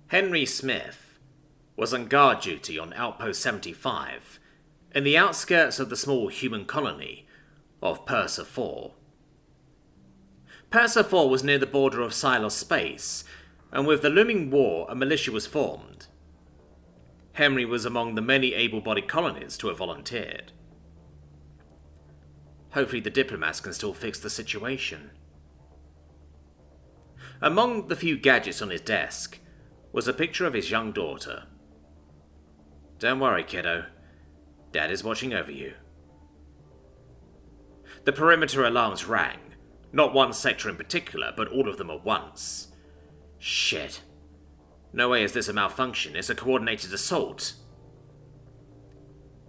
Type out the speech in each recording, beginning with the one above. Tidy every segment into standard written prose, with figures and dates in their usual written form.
Henry Smith was on guard duty on Outpost 75 in the outskirts of the small human colony of Pursa 4. Pursa 4 was near the border of Silos space, and with the looming war, a militia was formed. Henry was among the many able-bodied colonists who have volunteered. Hopefully the diplomats can still fix the situation. Among the few gadgets on his desk was a picture of his young daughter. "Don't worry, kiddo. Dad is watching over you." The perimeter alarms rang, not one sector in particular, but all of them at once. Shit. No way is this a malfunction, it's a coordinated assault.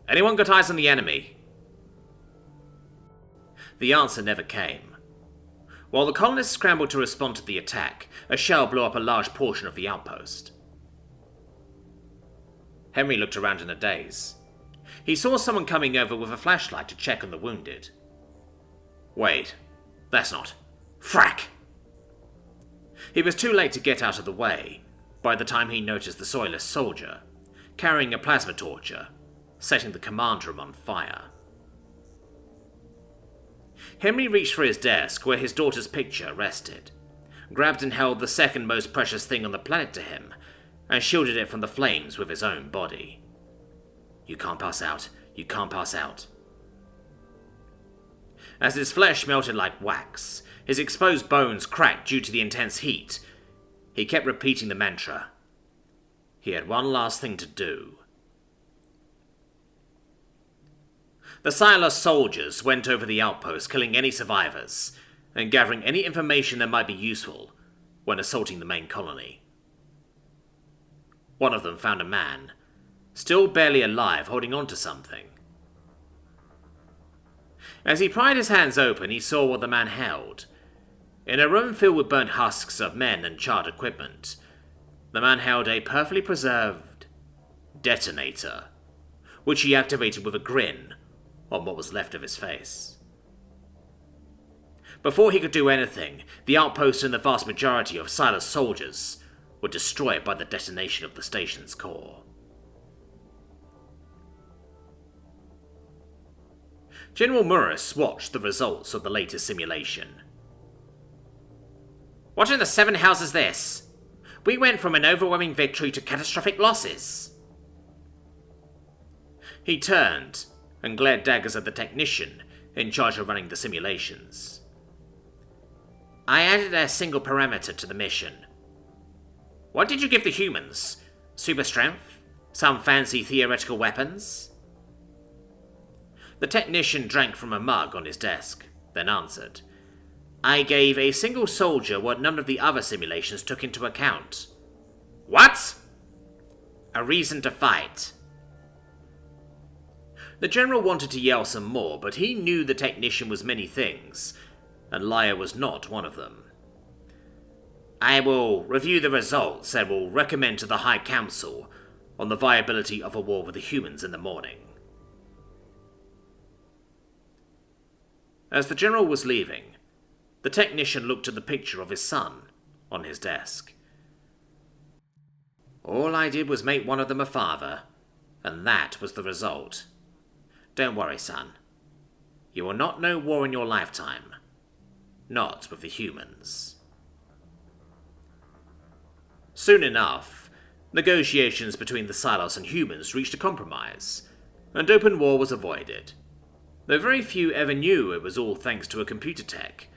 "Anyone got eyes on the enemy?" The answer never came. While the colonists scrambled to respond to the attack, a shell blew up a large portion of the outpost. Henry looked around in a daze. He saw someone coming over with a flashlight to check on the wounded. Wait, that's not. Frack! He was too late to get out of the way by the time he noticed the soilless soldier, carrying a plasma torcher, setting the command room on fire. Henry reached for his desk where his daughter's picture rested, grabbed and held the second most precious thing on the planet to him, and shielded it from the flames with his own body. "You can't pass out. You can't pass out." As his flesh melted like wax, his exposed bones cracked due to the intense heat, he kept repeating the mantra. He had one last thing to do. The Silos soldiers went over the outpost, killing any survivors, and gathering any information that might be useful when assaulting the main colony. One of them found a man, still barely alive, holding on to something. As he pried his hands open, he saw what the man held. In a room filled with burnt husks of men and charred equipment, the man held a perfectly preserved detonator, which he activated with a grin on what was left of his face. Before he could do anything, the outpost and the vast majority of Silas soldiers were destroyed by the detonation of the station's core. General Morris watched the results of the latest simulation. "What in the seven hells is this? We went from an overwhelming victory to catastrophic losses." He turned and glared daggers at the technician in charge of running the simulations. "I added a single parameter to the mission." "What did you give the humans? Super strength? Some fancy theoretical weapons?" The technician drank from a mug on his desk, then answered. "I gave a single soldier what none of the other simulations took into account." "What?" "A reason to fight." The general wanted to yell some more, but he knew the technician was many things, and liar was not one of them. "I will review the results and will recommend to the High Council on the viability of a war with the humans in the morning." As the general was leaving, the technician looked at the picture of his son on his desk. "All I did was make one of them a father, and that was the result. Don't worry, son. You will not know war in your lifetime. Not with the humans." Soon enough, negotiations between the Silos and humans reached a compromise, and open war was avoided, though very few ever knew it was all thanks to a computer tech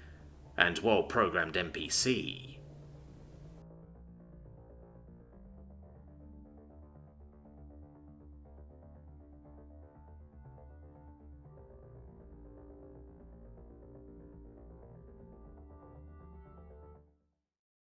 and well-programmed NPC.